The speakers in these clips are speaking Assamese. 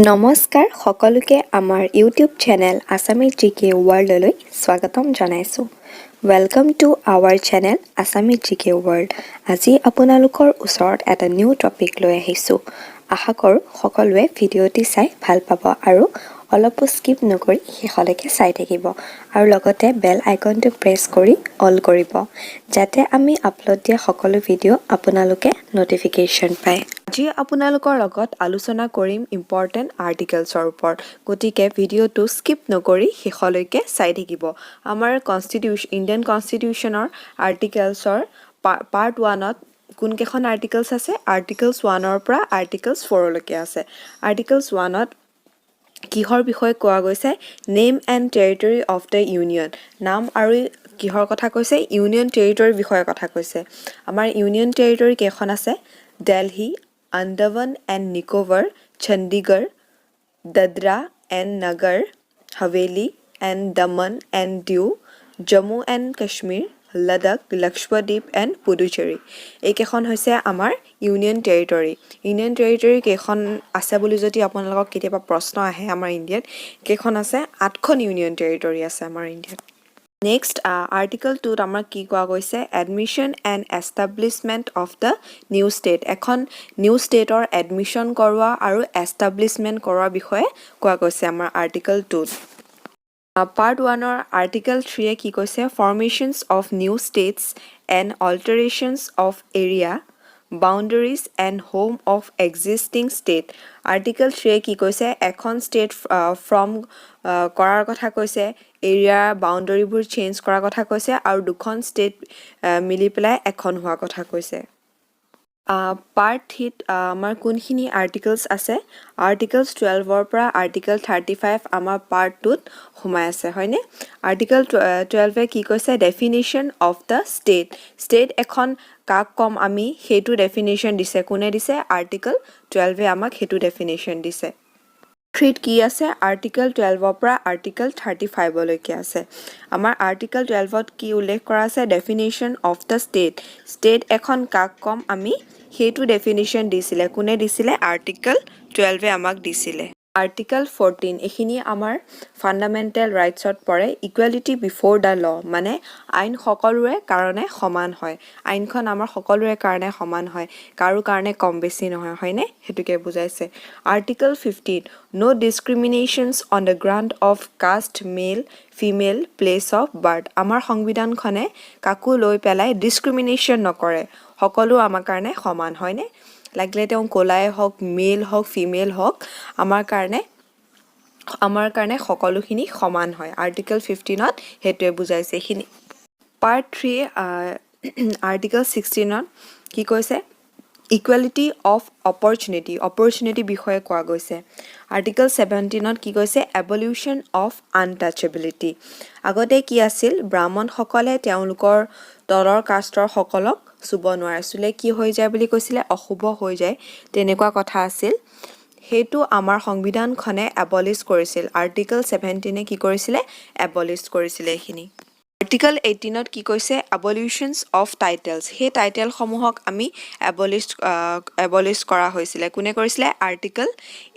নমস্কাৰ সকলোকে আমাৰ ইউটিউব চেনেল আছামিজ জিকে ৱৰ্ল্ডলৈ স্বাগতম জনাইছোঁ। Welcome to our channel Assamese GK world. আজি আপোনালোকৰ ওচৰত এটা নিউ টপিক লৈ আহিছোঁ। আশা কৰোঁ সকলোৱে ভিডিঅ'টি চাই ভাল পাব আৰু অলপো স্কিপ নকৰি শেষলৈকে চাই থাকিব আৰু লগতে বেল আইকনটো প্ৰেছ কৰি অল কৰিব যাতে আমি আপলোড দিয়া সকলো ভিডিঅ' আপোনালোকে নটিফিকেশ্যন পায়। আজি আপোনালোকৰ লগত আলোচনা কৰিম ইম্পৰ্টেণ্ট আৰ্টিকেলছৰ ওপৰত, গতিকে ভিডিঅ'টো স্কিপ নকৰি শেষলৈকে চাই থাকিব। আমাৰ ইণ্ডিয়ান কনষ্টিটিউশ্যনৰ আৰ্টিকেলছৰ পাৰ্ট 1ত কোনকেইখন আৰ্টিকেলছ আছে? আৰ্টিকেলছ 1ৰ পৰা আৰ্টিকেলছ 4লৈকে আছে। আৰ্টিকেলছ 1ত কিহৰ বিষয়ে কোৱা গৈছে? Name and territory of the union. নাম আৰু কিহৰ কথা কৈছে? ইউনিয়ন টেৰিটৰীৰ বিষয়ে কথা কৈছে। আমাৰ ইউনিয়ন টেৰিটৰী কেইখন আছে? Delhi, Andaman and Nicobar, Chandigarh, Dadra and Nagar Haveli and Daman and Diu, Jammu and Kashmir, Ladakh, Lakshadweep and Puducherry. এইকেইখন হৈছে আমাৰ ইউনিয়ন টেৰিটৰী। ইউনিয়ন টেৰিটৰী কেইখন আছে বুলি যদি আপোনালোকক কেতিয়াবা প্ৰশ্ন আহে আমাৰ ইণ্ডিয়াত, কেইখন আছে? 8খন ইউনিয়ন টেৰিটৰী আছে আমাৰ ইণ্ডিয়াত। নেক্সট আৰ্টিকল 2ত আমাৰ কি কোৱা গৈছে? Admission and establishment of the new state. এখন নিউ ষ্টেটৰ এডমিশ্যন কৰোৱা আৰু এষ্টাব্লিছমেণ্ট কৰোৱাৰ বিষয়ে কোৱা গৈছে আমাৰ আৰ্টিকল 2ত। পাৰ্ট 1ৰ আৰ্টিকল 3এ কি কৈছে? Formations of new states and alterations of area, boundaries and home of existing state. Article 3এ কি কৈছে? এখন ষ্টেট ফৰ্ম কৰাৰ কথা কৈছে, এৰিয়াৰ বাউণ্ডেৰীবোৰ চেঞ্জ কৰাৰ কথা কৈছে আৰু দুখন ষ্টেট মিলি পেলাই এখন হোৱাৰ কথা কৈছে। পাৰ্ট 3ত আমাৰ কোনখিনি আৰ্টিকেলছ আছে? আৰ্টিকেলছ 12ৰ পৰা আৰ্টিকেল 35 আমাৰ পাৰ্ট 2ত সোমাই আছে, হয়নে? আৰ্টিকেল 12এ কি কৈছে? Definition of the state. State এখন কাক ক'ম আমি সেইটো ডেফিনেশ্যন দিছে। কোনে দিছে? আৰ্টিকেল 12এ আমাক সেইটো ডেফিনেশ্যন দিছে। 3ত কি আছে? আৰ্টিকেল 12ৰ পৰা আৰ্টিকেল 35লৈকে আছে। আমাৰ আৰ্টিকেল 12ত কি উল্লেখ কৰা আছে? Definition of the state. State এখন কাক ক'ম আমি সেইটো ডেফিনেশ্যন দিছিলে। কোনে দিছিলে? আৰ্টিকেল 12এ আমাক দিছিলে। আৰ্টিকেল 14 এইখিনি আমাৰ ফাণ্ডামেণ্টেল ৰাইটছত পৰে। ইকুৱেলিটি বিফ'ৰ দ্য ল, মানে আইন সকলোৰে কাৰণে সমান হয়। আইনখন আমাৰ সকলোৰে কাৰণে সমান হয়, কাৰো কাৰণে কম বেছি নহয়, হয়নে? সেইটোকে বুজাইছে। Article 15 no discriminations on the ground of caste, male, female, place of birth। আমাৰ সংবিধানখনে কাকো লৈ পেলাই ডিছক্ৰিমিনেশ্যন নকৰে, সকলো আমাৰ কাৰণে সমান, হয়নে? লাগিলে তেওঁ ক'লাই হওক, মেল হওক, ফিমেল হওক, আমাৰ কাৰণে সকলোখিনি সমান হয়। আৰ্টিকেল 15ত সেইটোৱে বুজাইছে। এইখিনি পাৰ্ট 3 আৰ্টিকেল 16ত কি কৈছে? ইকুৱেলিটি অফ অপৰচুনিটি বিষয়ে কোৱা গৈছে। আৰ্টিকেল 17ত কি কৈছে? এবলিউশ্যন অফ আনটাচেবিলিটি। আগতে কি আছিল? ব্ৰাহ্মণসকলে তেওঁলোকৰ তলৰ কাষ্টৰ সকলক চুব নোৱাৰে, চুলে কি হৈ যায় বুলি কৈছিলে? অশুভ হৈ যায়, তেনেকুৱা কথা আছিল। সেইটো আমাৰ সংবিধানখনে এবলিছ কৰিছিল। আৰ্টিকেল 17এ কি কৰিছিলে? এবলিছ কৰিছিলে এইখিনি। আৰ্টিকেল 18ত কি কৈছে? Abolitions of titles. সেই টাইটেলসমূহক আমি এবলিছ কৰা হৈছিলে। কোনে কৰিছিলে? আৰ্টিকেল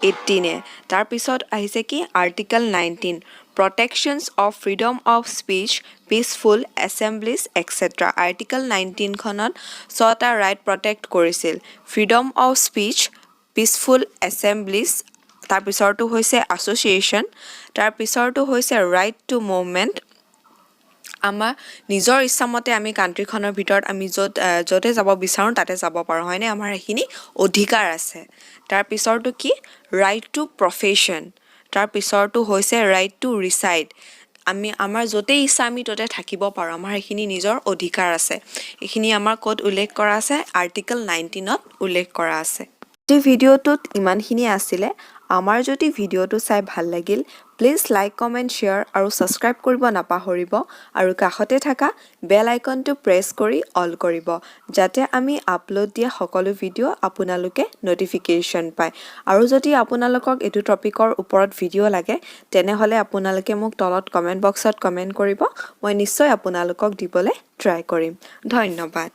18এ। তাৰপিছত আহিছে কি? Article 19 protections of freedom of speech, peaceful assemblies etcetera. Article 19খনত 6টা ৰাইট প্ৰটেক্ট কৰিছিল। Freedom of speech, peaceful assemblies, তাৰপিছৰটো হৈছে এছ'চিয়েশ্যন, তাৰপিছৰটো হৈছে ৰাইট টু মুভমেণ্ট। আমাৰ নিজৰ ইচ্ছামতে আমি কাণ্ট্ৰিখনৰ ভিতৰত আমি য'তে যাব বিচাৰোঁ তাতে যাব পাৰোঁ, হয়নে? আমাৰ সেইখিনি অধিকাৰ আছে। তাৰপিছৰটো কি? Right to profession. তাৰপিছৰটো হৈছে ৰাইট টু ৰিচাইড। আমাৰ য'তেই ইচ্ছা আমি ত'তে থাকিব পাৰোঁ, আমাৰ সেইখিনি নিজৰ অধিকাৰ আছে। এইখিনি আমাৰ ক'ত উল্লেখ কৰা আছে? আৰ্টিকেল 19ত উল্লেখ কৰা আছে। এই ভিডিঅ'টোত ইমানখিনিয়ে আছিলে। আমাৰ যদি ভিডিঅ'টো চাই ভাল লাগিল, প্লিজ লাইক, কমেণ্ট, শ্বেয়াৰ আৰু ছাবস্ক্ৰাইব কৰিব নাপাহৰিব আৰু কাষতে থকা বেল আইকনটো প্ৰেছ কৰি অল কৰিব যাতে আমি আপলোড দিয়া সকলো ভিডিঅ' আপোনালোকে নটিফিকেশ্যন পায়। আৰু যদি আপোনালোকক এইটো টপিকৰ ওপৰত ভিডিঅ' লাগে তেনেহ'লে আপোনালোকে মোক তলত কমেণ্ট বক্সত কমেণ্ট কৰিব, মই নিশ্চয় আপোনালোকক দিবলৈ ট্ৰাই কৰিম। ধন্যবাদ।